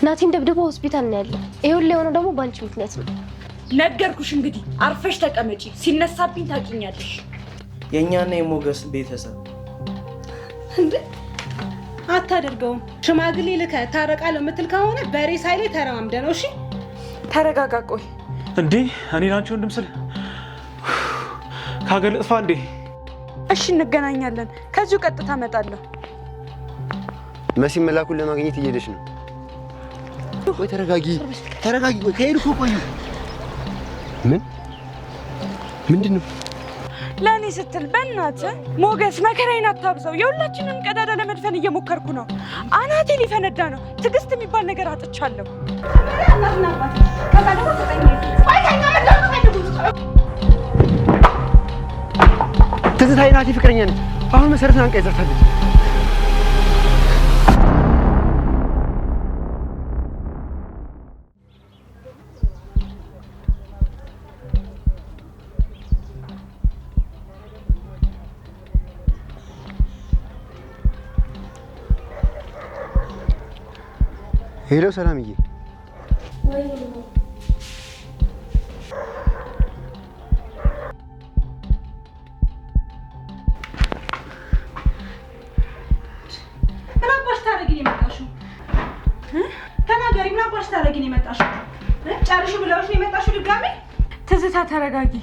ናቲን ደብድቦ ሆስፒታል ነው ያለው። ይሄው ለሆነ ደግሞ ባንቺ ምክንያት ነው። ነገርኩሽ እንግዲህ አርፈሽ ተቀመጪ። ሲነሳብኝ ታቂኛለሽ። የኛና የሞገስ ቤተሰብ እንዴ አታደርገውም። ሽማግሌ ልከ ታረቃለህ የምትል ከሆነ በሬሳ ላይ ተረማምደ ነው። እሺ ተረጋጋ። ቆይ እንዴ እኔ ናቸው ወንድም ስል ካገር ልጥፋ እንዴ? እሺ እንገናኛለን። ከዚሁ ቀጥታ እመጣለሁ። መሲ መላኩን ለማግኘት እየሄደች ነው። ቆይ ተረጋጊ። ቆይ ከሄድኩ ቆዩ። ምንድነው? ለእኔ ስትል በእናትህ ሞገስ መከራዬን አታብሰው። የሁላችንም ቀዳዳ ለመድፈን እየሞከርኩ ነው። አናቴ ሊፈነዳ ነው። ትዕግስት የሚባል ነገር አጥቻለሁ። ትዝታ የናቲ ፍቅረኛ ነች። አሁን መሰረትን አንቃ ይዛታለች። ሄሎ ሰላምዬ። ተናገሪ። ምን አባሽ ታረጊ ነው የመጣሽው? ጨርሽ ብለውሽ ነው የመጣሽው ድጋሜ? ትዝታ ተረጋጊ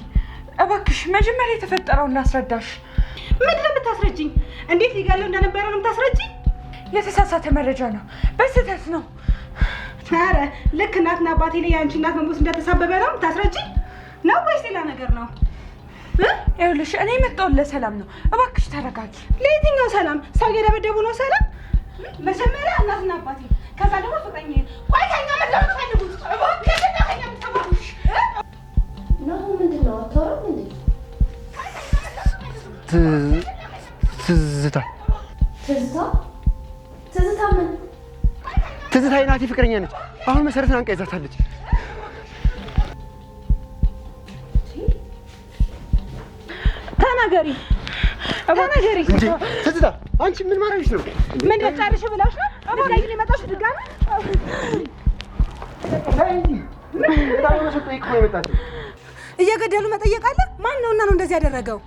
እባክሽ። መጀመሪያ የተፈጠረውን ላስረዳሽ። ምንድን ነው የምታስረጂኝ? እንዴት ሊገለው እንደነበረ ነው የምታስረጂኝ? የተሳሳተ መረጃ ነው፣ በስህተት ነው። ኧረ ልክ እናትና አባቴ ላይ የአንቺ እናት መሞት እንደተሳበበ ነው የምታስረጂኝ ነው ወይስ ሌላ ነገር ነው? ይኸውልሽ እኔ የመጣሁት ለሰላም ነው። እባክሽ ተረጋጊ። ለየትኛው ሰላም? ሰው እየደበደቡ ነው ሰላም? መጀመሪያ እናትና አባቴ ከዛ ደግሞ ፍቅረኛ። ቆይ ከኛ ምንድነው የምትፈልጉት? እባክሽ ከኛ የምትሰማሩሽ ነው ምንድነው? አታወራም እንዴ? ትዝታ ምን? ትዝታ የናቲ ፍቅረኛ ነች። አሁን መሰረትን አንቃ ይዛታለች። ተናገሪ እንጂ ትዝታ አንቺ ምን ማድረግሽ ነው? ምን ጨርሽ ብለውሽ ነው? እባክሽ ነው የመጣሽው ድጋሜ? እየገደሉ መጠየቅ አለ? ማን ነውና ነው እንደዚህ ያደረገው?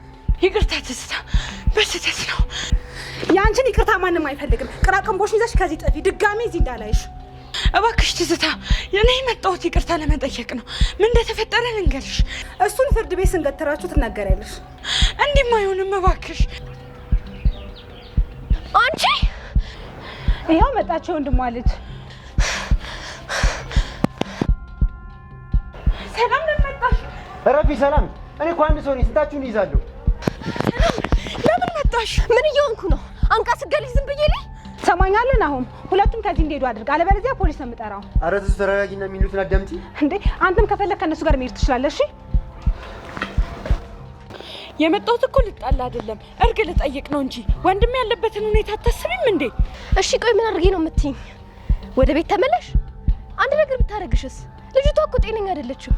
ይቅርታ ትዝታ፣ በስህተት ነው። የአንቺን ይቅርታ ማንም አይፈልግም። ቅራቅንቦሽን ይዘሽ ከዚህ ጥፊ፣ ድጋሜ እዚህ እንዳላይሽ። እባክሽ ትዝታ፣ እኔ የመጣሁት ይቅርታ ለመጠየቅ ነው። ምን እንደተፈጠረ ልንገርሽ። እሱን ፍርድ ቤት ስንገትራችሁ ትናገሪያለሽ። እንዲህም አይሆንም እባክሽ። አንቺ ይኸው መጣቸው ወንድሟ ልጅ። ሰላም ለመጣሽ። ረፊ ሰላም። እኔ እኮ አንድ ሰው ነኝ፣ ስንታችሁን ይዛለሁ። ለምን መጣሽ? ምን እየሆንኩ ነው? አንቃ ስገልኝ ዝም ብዬ ላይ ሰማኛለን። አሁን ሁለቱም ከዚህ እንዲሄዱ አድርግ፣ አለበለዚያ ፖሊስ ነው የምጠራው። ኧረ ትዝ ተረጋጊና የሚሉትን አዳምጪ። እንዴ አንተም ከፈለክ ከነሱ ጋር መሄድ ትችላለሽ። እሺ የመጣሁት እኮ ልጣላ አይደለም፣ እርግ ልጠይቅ ነው እንጂ ወንድም ያለበትን ሁኔታ አታስቢም እንዴ? እሺ ቆይ ምን አድርጌ ነው የምትይኝ? ወደ ቤት ተመለሽ። አንድ ነገር ብታረግሽስ? ልጅቷ እኮ ጤነኛ አይደለችም።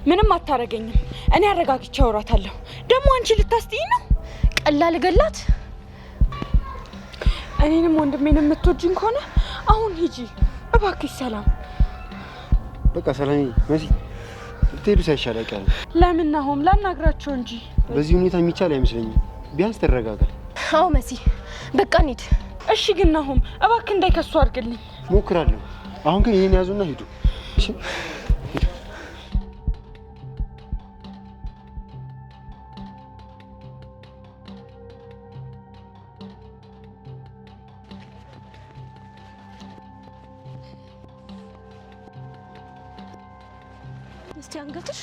ምንም አታረገኝም። እኔ አረጋግቼ አወራታለሁ። ደግሞ አንቺ ልታስጥኝ ነው? ቀላል ገላት። እኔንም ወንድሜን የምትወጂኝ ከሆነ አሁን ሂጂ እባክሽ። ሰላም በቃ ሰላም። መሲ ልትሄዱ ሳይሻል አይቀርም። ለምን ናሆም? ላናግራቸው እንጂ በዚህ ሁኔታ የሚቻል አይመስለኝም። ቢያንስ ተረጋጋ። አዎ መሲ በቃ እንሂድ። እሺ ግን ናሆም እባክህ እንዳይከሱ አድርግልኝ። ሞክራለሁ። አሁን ግን ይሄን ያዙና ሂዱ። እሺ እስቲ አንገትሽ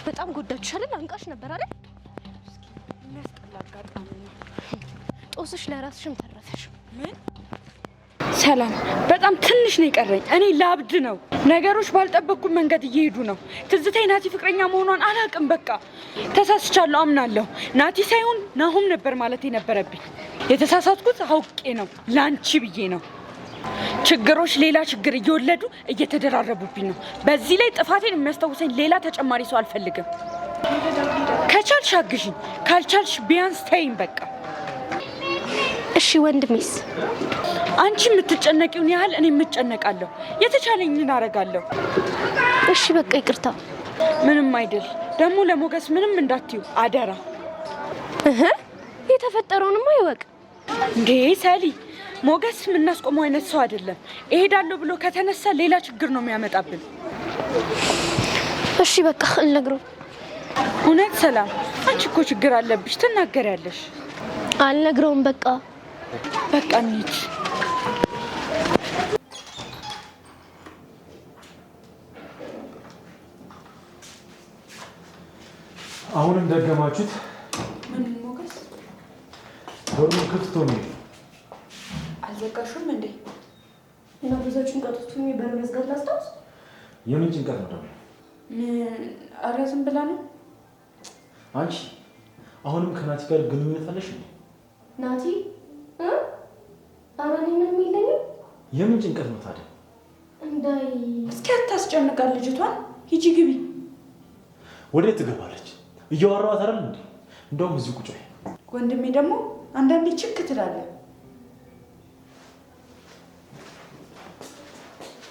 በጣም ጎዳችሽ አይደል? አንቃሽ ነበር አይደል? ጦስሽ ለራስሽም ተረፈሽ። ምን? ሰላም በጣም ትንሽ ነው የቀረኝ። እኔ ላብድ ነው። ነገሮች ባልጠበቅኩት መንገድ እየሄዱ ነው። ትዝታ ናቲ ፍቅረኛ መሆኗን አላውቅም። በቃ ተሳስቻለሁ፣ አምናለሁ። ናቲ ሳይሆን ናሆም ነበር ማለት የነበረብኝ። የተሳሳትኩት አውቄ ነው፣ ላንቺ ብዬ ነው። ችግሮች ሌላ ችግር እየወለዱ እየተደራረቡብኝ ነው። በዚህ ላይ ጥፋቴን የሚያስታውሰኝ ሌላ ተጨማሪ ሰው አልፈልግም። ከቻልሽ አግዢኝ፣ ካልቻልሽ ቢያንስ ተይኝ። በቃ እሺ ወንድሜስ? አንቺ የምትጨነቂውን ያህል እኔ የምጨነቃለሁ። የተቻለኝን አደርጋለሁ። እሺ በቃ ይቅርታ። ምንም አይደል። ደግሞ ለሞገስ ምንም እንዳትዩ አደራ። የተፈጠረውንማ ይወቅ። እንዴ ሰሊ፣ ሞገስ የምናስቆመው አይነት ሰው አይደለም። እሄዳለሁ ብሎ ከተነሳ ሌላ ችግር ነው የሚያመጣብን። እሺ በቃ አልነግረውም። እውነት ሰላም፣ አንቺ እኮ ችግር አለብሽ፣ ትናገሪያለሽ። አልነግረውም። በቃ እንሂድ። አሁንም ደገማችሁት። ምን ሞገስ? በሩን ክፍት ነው። አልዘጋሹም እንዴ? እና ብዙ ጭንቀት ውስጥ ሆኜ በር መዝጋት ላስታውስ? የምን ጭንቀት ነው ደግሞ? ኧረ ዝም ብላ ነው። አንቺ አሁንም ከናቲ ጋር ግንኙነት አለሽ እንዴ? ናቲ? ኧረ እኔ ምንም የለኝም። የምን ጭንቀት ነው ታዲያ? እስኪ አታስጨንቃት ልጅቷን። ሂጂ ግቢ። ወዴት ትገባለች? እያወራኋት አይደል እንዴ? እንደውም እዚህ ቁጭ በይ። ወንድሜ ደግሞ አንዳንዴ ችክ ትላለህ።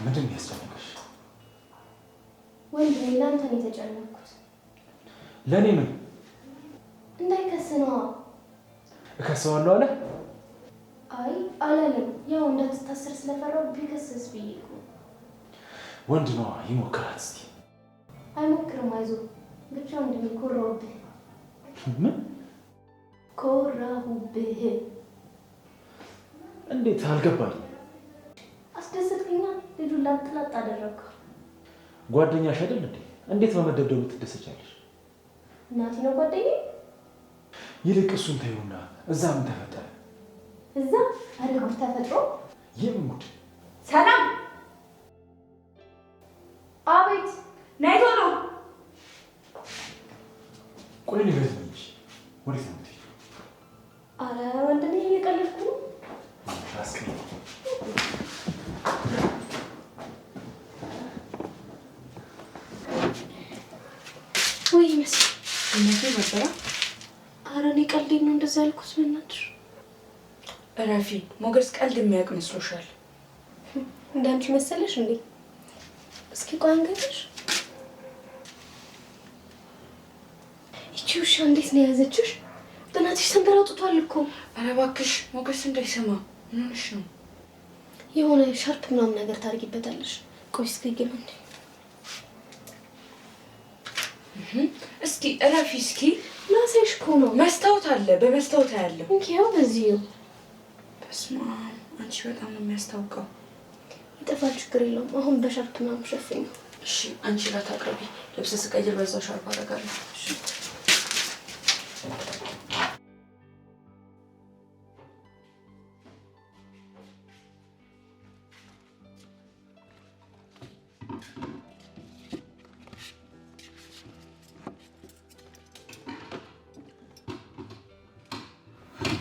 ምንድን ነው ያስጨነቀሽ? ወንድሜ ለአንተ ነው የተጨነኩት። ለእኔ ምን? እንዳይከስ ነዋ። እከሰዋለሁ አለ? አይ አላለም። ያው እንዳትታሰር ስለፈራው ቢከስስ ብዬ እኮ። ወንድ ነዋ፣ ይሞክራት እስኪ። አይሞክርም፣ አይዞህ ብቻ ወንድሜ። ኮራሁብህ። ምን ኮራሁብህ? እንዴት አልገባኝም። አስደሰትከኛ። ልጁን ላጥላጥ አደረግከው። ጓደኛሽ አይደል እንዴ? እንዴት በመደብደቡ ትደሰቻለሽ? እናቴ ነው ጓደኛዬ። ይልቅ እሱን ተይውና እዛ ምን ተፈጠረ? እዛ አደጉር ተፈጥሮ። የምን ጉድ? ሰላም። አቤት። ነይ ቶሎ። ቆይ ንገሪኝ እንጂ ወዴት ነው የምትሄጂው? ኧረ ወንድሜ እየቀለድኩ ነው። አስቀኝ። ወይ መስል እነሱ ነበረ። ኧረ እኔ ቀልዴን ነው እንደዛ ያልኩት። በእናትሽ እረፊ። ሞገስ ቀልድ የሚያውቅ መስሎሻል? እንዳንቺ መሰለሽ እንዴ? እስኪ ቆይ አንገትሽ። ይቺ ውሻ እንዴት ነው የያዘችሽ? በእናትሽ ተንበራጥቷል እኮ። ኧረ እባክሽ ሞገስ እንዳይሰማ። ምን ሆነሽ ነው? የሆነ ሻርፕ ምናምን ነገር ታደርጊበታለሽ። ቆይ እስኪ ግን እንዴ እስኪ እረፊ። እስኪ ላሳይሽ እኮ ነው። መስታወት አለ፣ በመስታወት ያለው እንኪያው በዚህ ነው። በስመ አብ፣ አንቺ በጣም ነው የሚያስታውቀው። ይጠፋል፣ ችግር የለውም። አሁን በሻርፕ ምናምን ሸፍኝ። እሺ አንቺ ጋር ታቅርቢ። ልብስ ስቀይር በዛው ሻርፕ አደርጋለሁ። እሺ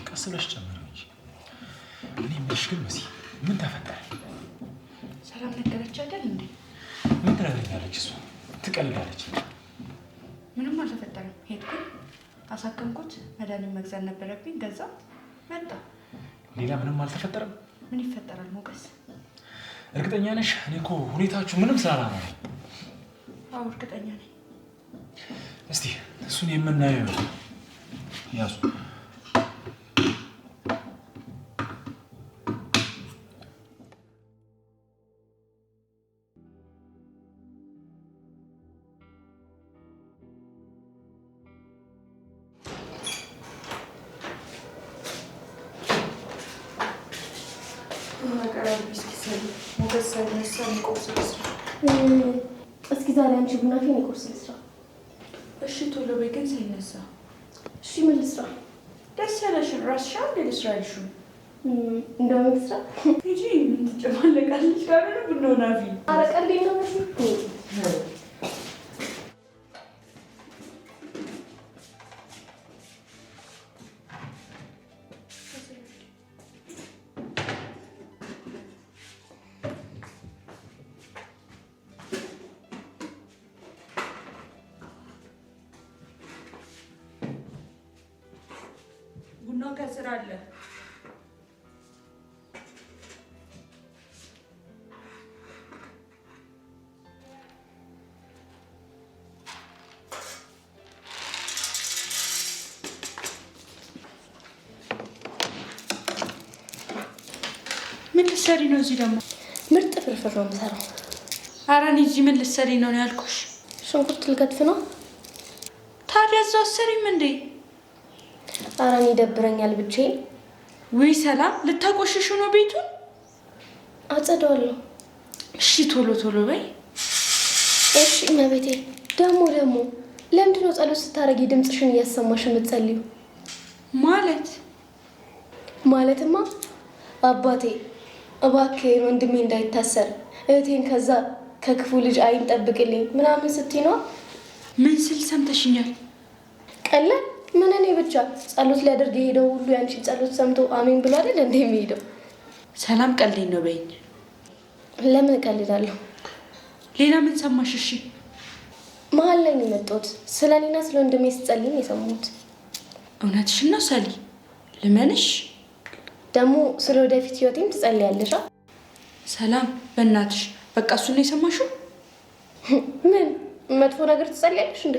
ቀስ ብለሽ ጨምሪው እንጂ። እኔ የምልሽ ግን መሲ ምን ተፈጠረ? ሰላም ነገረች አይደል እንዴ? ምን ትነግረኛለች እሷ? ትቀልዳለች። ምንም አልተፈጠረም። ሄድኩኝ፣ አሳከምኩት፣ መድኃኒት መግዛት ነበረብኝ፣ ገዛ፣ መጣ። ሌላ ምንም አልተፈጠረም? ምን ይፈጠራል ሞገስ? እርግጠኛ ነሽ? እኔ እኮ ሁኔታችሁ ምንም ስላላማረ። አዎ እርግጠኛ ነኝ። እስቲ እሱን የምናየው ያዙ። እስኪ ዛሬ አንቺ ቡና ፊን ቁርስ ልስራ። እሺ ቶሎ በይ ግን ሳይነሳ። እሺ ምን ልስራ? ደስ ያለሽን ራስሽ አንዴ ልስራ ያልሽው እንደምን ልስራ? ሂጂ። ምን ትጨማለቃለሽ? ጋር ነው ብንሆን አፊ። ኧረ ቀልዴን ነው መሲ። ቡናው ከስር አለ። ምን ልትሰሪ ነው እዚህ ደግሞ? ምርጥ ፍርፍር ነው የምሰራው። ኧረ እኔ እዚህ ምን ልትሰሪ ነው ያልኩሽ? ሽንኩርት ልከትፍ ነው። ታዲያ እዛው አትሰሪም እንዴ? ኧረ እኔ ይደብረኛል ብቻዬን። ወይ ሰላም ልታቆሽሹ ነው ቤቱን? አጸደዋለሁ። እሺ ቶሎ ቶሎ በይ። እሺ እመቤቴ። ደግሞ ለምንድን ነው ጸሎት ስታረጊ ድምፅሽን እያሰማሽ የምትጸልዩ? ማለትማ አባቴ እባክህ ወንድሜ እንዳይታሰር እህቴን ከዛ ከክፉ ልጅ አይን ጠብቅልኝ ምናምን ስትይ ነው። ምን ስል ሰምተሽኛል? ቀላል ምን እኔ ብቻ ጸሎት ሊያደርግ የሄደው ሁሉ ያንቺን ጸሎት ሰምቶ አሜን ብሎ አይደል እንዴ የሚሄደው? ሰላም ቀልዴን ነው በይኝ። ለምን እቀልዳለሁ? ሌላ ምን ሰማሽ? እሺ መሀል ላይ ነው የመጣሁት። ስለ እኔና ስለ ወንድሜ ስትጸልይ ነው የሰማሁት። እውነትሽን ነው ሰሊ? ልመንሽ? ደግሞ ስለ ወደፊት ህይወቴም ትጸልያለሽ? ሰላም በእናትሽ በቃ እሱን ነው የሰማሽው? ምን መጥፎ ነገር ትጸልያለሽ እንዴ?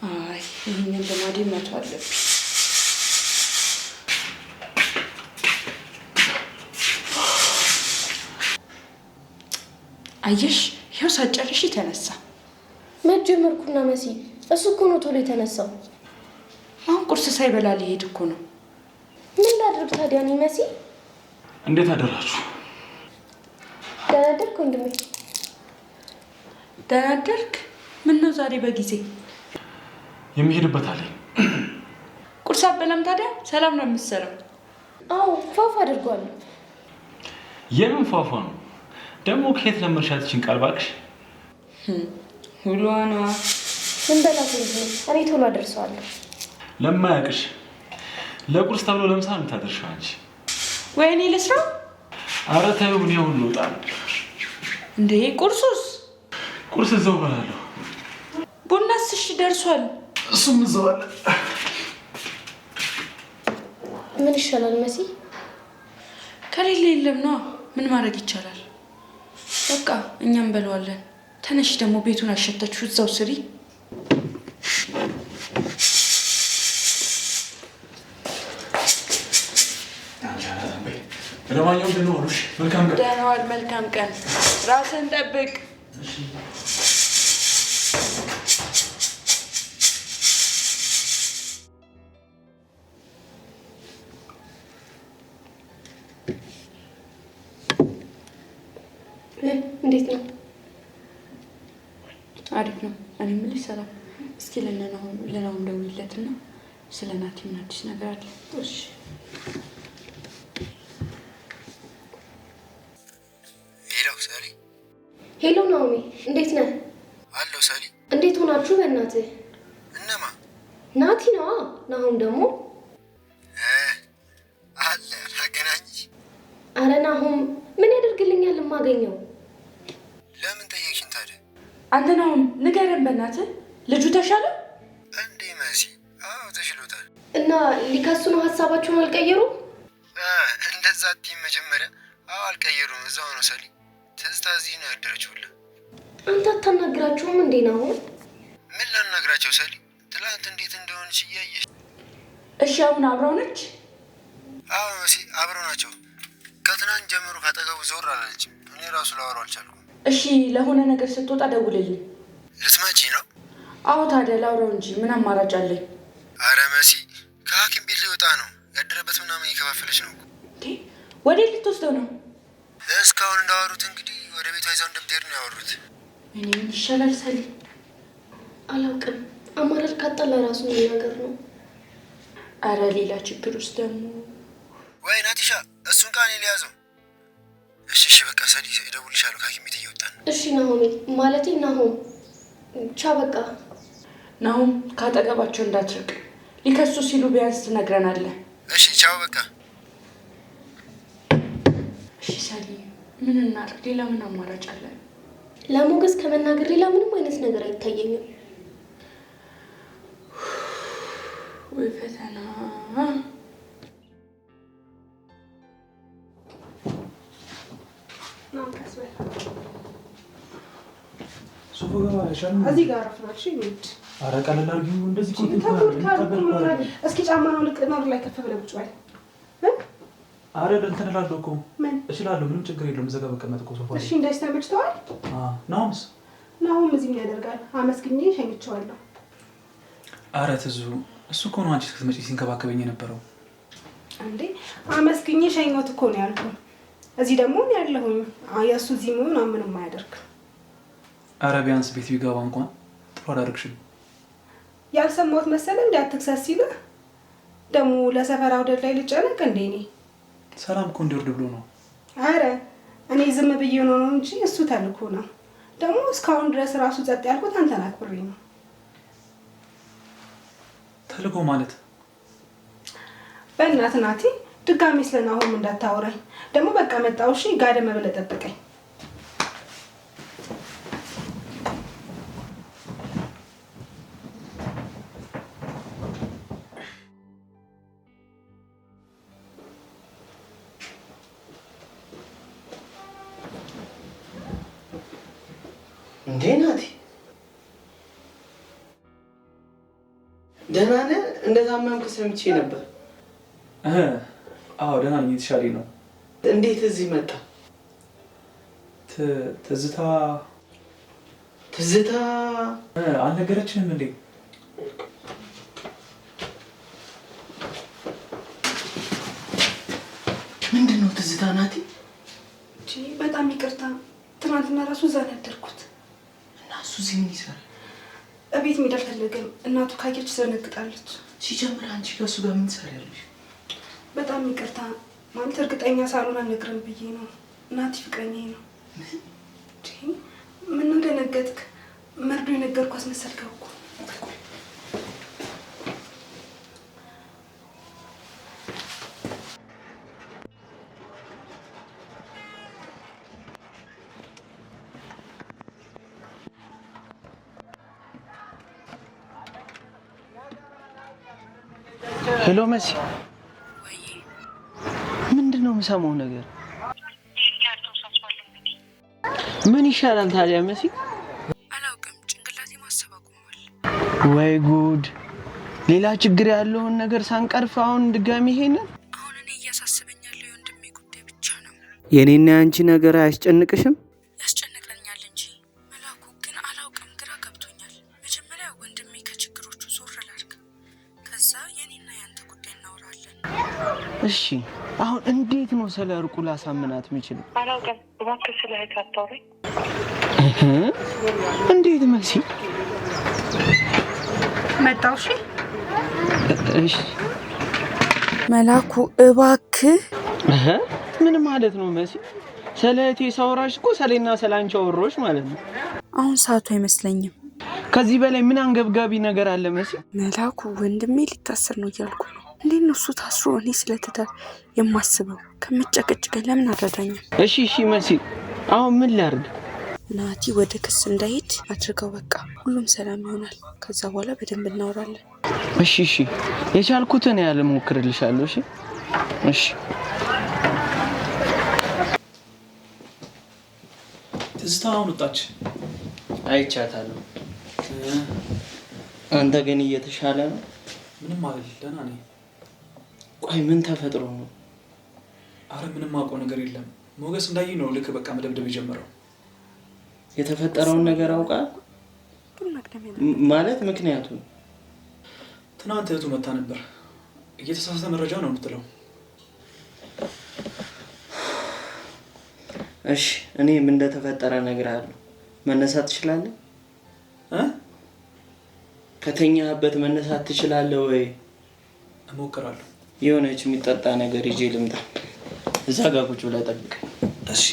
አይ ይሄንን ልማዴ መተው አለብኝ። አየሽ ይኸው ሳጨርሽ ተነሳ። መጀመርኩና መሲ እሱ እኮ ነው ቶሎ የተነሳው። አሁን ቁርስ ሳይበላ ሊሄድ እኮ ነው። ምን ላድርግ ታዲያ? እኔ መሲ እንዴት አደራችሁ? ደህና አደርክ ወንድሜ? ደህና አደርክ? ምን ነው ዛሬ በጊዜ? የሚሄድበት አለኝ። ቁርስ አበላም ታዲያ? ሰላም ነው የምትሰራው? አዎ ፏፏ አድርጓለሁ። የምን ፏፏ ነው ደግሞ? ከየት ለመርሻትችን ቃል እባክሽ? ሁሉዋ ነዋ። ምን በላት እንጂ እኔ ቶሎ አደርሰዋለሁ። ለማያውቅሽ ለቁርስ ተብሎ ለምሳ የምታደርሺው አንቺ። ወይኔ ልስራ? ኧረ ተይው፣ እኔ ሁሉ ልውጣ እንዴ። ቁርሱስ? ቁርስ እዛው እበላለሁ። ቡናስ? እሺ ደርሷል። እሱም እዛው አለ። ምን ይሻላል መሲ? ከሌለ የለም ነዋ። ምን ማድረግ ይቻላል? በቃ እኛም እንበለዋለን። ተነሽ ደግሞ ቤቱን አሸተችው። እዛው ስሪ። ለማንኛውም ደህና ዋሉሽ። መልካም ቀን። ደህና ዋል። መልካም ቀን። ራስን ጠብቅ። እንዴት ነው? አሪፍ ነው። እኔ የምልሽ ሰላም፣ እስኪ ለናሁም ደውይለትና ስለ ናቲ ምን አዲስ ነገር አለ? እሺ ሄሎ ሳሊ። ሄሎ ናኦሚ፣ እንዴት ነህ? አለው ሳሊ። እንዴት ሆናችሁ? በእናትህ እነማ? ናቲ ነዋ። ናሁም ደግሞ አለ አገናኝ። አረ ናሁም ምን ያደርግልኛል የማገኘው? ለምን ጠየቅሽኝ ታዲያ? አንተ ናሁም ንገረን በእናትህ። ልጁ ተሻለ እንዴ መሲ? አዎ ተሽሎታል። እና ሊከሱ ነው? ሀሳባቸውን አልቀየሩም? እንደዛ አትይም መጀመሪያ። አዎ አልቀየሩም፣ እዛው ነው ሳሊ። ትዝታ እዚህ ነው ያደረችውልህ። አንተ አታናግራቸውም እንዴ ናሁም? ምን ላናግራቸው ሳሊ? ትላንት እንዴት እንደሆነች እያየሽ። እሺ አሁን አብረው ነች? አዎ መሲ አብረው ናቸው። ከትናንት ጀምሮ ካጠገቡ ዞር አላለችም። እኔ ራሱ ላወራው አልቻልኩም። እሺ ለሆነ ነገር ስትወጣ ደውልልኝ። ልትመጪ ነው? አዎ ታዲያ ላውራው እንጂ ምን አማራጭ አለኝ? አረ መሲ ከሐኪም ቤት ሊወጣ ነው። ያደረበት ምናምን እየከፋፈለች ነው። ወዴት ልትወስደው ነው? እስካሁን እንዳወሩት እንግዲህ ወደ ቤቷ ይዛው እንደምትሄድ ነው ያወሩት። እኔ ምን ይሻላል ሳሊ? አላውቅም። አማራጭ ካጣላ ራሱ ነገር ነው። አረ ሌላ ችግር ውስጥ ደግሞ ወይ ናቲሻ፣ እሱን ቃኔ ሊያዘው። እሺ በቃ ሳሊ እደውልልሻለሁ። ከሐኪም ቤት እየወጣን ነው። እሺ ናሆሜ፣ ማለቴ ናሆም ቻ። በቃ ናሁም ካጠገባቸው እንዳትርቅ። ሊከሱ ሲሉ ቢያንስ ትነግረናለህ። እሺ ቻው በቃ። እሺ ሳሊ ምን እናድርግ? ሌላ ምን አማራጭ አለ? ለሞገስ ከመናገር ሌላ ምንም አይነት ነገር አይታየኝም። ወይ ፈተና። እዚህ ጋር አረፍናችሁ ይሉት። ኧረ ቀለል አድርጊው። እንደዚህ እስኪ ጫማ ነው ልክ ነው ላይ ከፍ ብለህ ቁጭ በል። አረ እንትን እላለሁ እኮ ምን እችላለሁ፣ ምንም ችግር የለውም። እዛ ጋር በቀመጥ እኮ ሶፋ። እሺ እንደዚህ ተመችተዋል? ናውምስ ናሁም እዚህ ያደርጋል። አመስግኜ ሸኝቼዋለሁ። አረ ትዙ እሱ እኮ ነው አንቺ ስትመጪ ሲንከባከበኝ የነበረው። እንዴ አመስግኜ ሸኝቶት እኮ ነው ያልኩት። እዚህ ደግሞ ነው ያለሁኝ። የእሱ እዚህ መሆን ምንም አያደርግም። አረ ቢያንስ ቤት ቢገባ እንኳን ጥሩ አላደርግሽም። ያልሰማሁት መሰለህ እንዴ? አትክሰስ ሲልህ ደግሞ ለሰፈር አውደድ ላይ ልጨነቅ እንዴ? እኔ ሰላም እኮ እንዲወርድ ብሎ ነው። አረ እኔ ዝም ብዬ ነው እንጂ እሱ ተልኮ ነው። ደግሞ እስካሁን ድረስ ራሱ ጸጥ ያልኩት አንተን አክብሬ ነው። ተልኮ ማለት በእናትህ ናቲ ድጋሚ ስለናሁም እንዳታወራኝ። ደግሞ በቃ መጣሁ። እሺ ጋደም ብለህ ጠብቀኝ። እንዴ ናቲ ደህና ነህ? እንደታመምክ ሰምቼ ነበር። አዎ ደህና ነኝ፣ የተሻለኝ ነው። እንዴት እዚህ መጣ? ትዝታ አልነገረችንም እንዴ? ምንድን ነው ትዝታ? ናቲ በጣም ይቅርታ፣ ትናንትና ራሱ እዛ ነው ያደርኩት። እና እሱ እዚህ ምን ይሰራል? እቤት መሄድ አልፈለገም። እናቱ ካየች ትደነግጣለች። ሲጀምር አንቺ ከእሱ ጋር ምን ትሰሪያለሽ? በጣም ይቅርታ ማለት እርግጠኛ ሳልሆን አልነግርም ብዬ ነው። ናቲ ፍቅረኛዬ ነው። ምን ደነገጥክ? መርዶ የነገርኩ አስመሰልከው እኮ። ሄሎ መሲ፣ ምንድን ነው የምሰማው ነገር? ምን ይሻላል ታዲያ መሲ? አላውቅም፣ ጭንቅላቴ ማሰብ አቁሟል። ወይ ጉድ! ሌላ ችግር ያለውን ነገር ሳንቀርፍ አሁን ድጋሚ ይሄንን? አሁን እኔ እያሳሰበኝ ያለው የወንድሜ ጉዳይ ብቻ ነው። የኔና ያንቺ ነገር አያስጨንቅሽም? ያስጨንቀኛል እንጂ መላኩ። ግን አላውቅም፣ ግራ ገብቶኛል። መጀመሪያ ወንድሜ ከችግሮቹ ዞር ላድርግ፣ ከዛ የኔና ያንተ ጉዳይ እናወራለን። እሺ አሁን እንዴት ነው ስለ እርቁ ላሳምናት የምችለው? አላውቅም፣ እባክህ ስለ እህት አታውራኝ። እንዴት መሲ? መጣሁ። እሺ መላኩ እባክህ። ምን ማለት ነው መሲ? ስለ እህቴ ሳወራሽ እኮ ስለና ስላንቺ አወራሁሽ ማለት ነው። አሁን ሰዓቱ አይመስለኝም። ከዚህ በላይ ምን አንገብጋቢ ነገር አለ መሲ? መላኩ ወንድሜ ሊታሰር ነው እያልኩ ነው። እንዴት ነው እሱ ታስሮ እኔ ስለትዳር የማስበው? ከምጨቀጭቀኝ ለምን አረዳኝም? እሺ መሲ አሁን ምን ላድርግ? ናቲ ወደ ክስ እንዳይሄድ አድርገው። በቃ ሁሉም ሰላም ይሆናል። ከዛ በኋላ በደንብ እናወራለን። እሺ የቻልኩትን ያህል እሞክርልሻለሁ። እሺ ትዝታ አሁን ወጣች። አይቻታለሁ። አንተ ግን እየተሻለ ነው? ምንም አይደል፣ ደህና ነኝ። ቆይ ምን ተፈጥሮ ነው? አረ ምንም አውቀው ነገር የለም። ሞገስ እንዳይ ነው ልክ በቃ መደብደብ የጀመረው። የተፈጠረውን ነገር አውቃ ማለት ምክንያቱ? ትናንት እህቱ መታ ነበር። እየተሳሳተ መረጃ ነው የምትለው። እሺ እኔ ምን እንደተፈጠረ እነግርሃለሁ። መነሳት ትችላለህ? ከተኛህበት መነሳት ትችላለህ ወይ? እሞክራለሁ። የሆነች የሚጠጣ ነገር ይዤ ልምጣ። እዛ ጋር ቁጭ ብለህ ጠብቀኝ። እሺ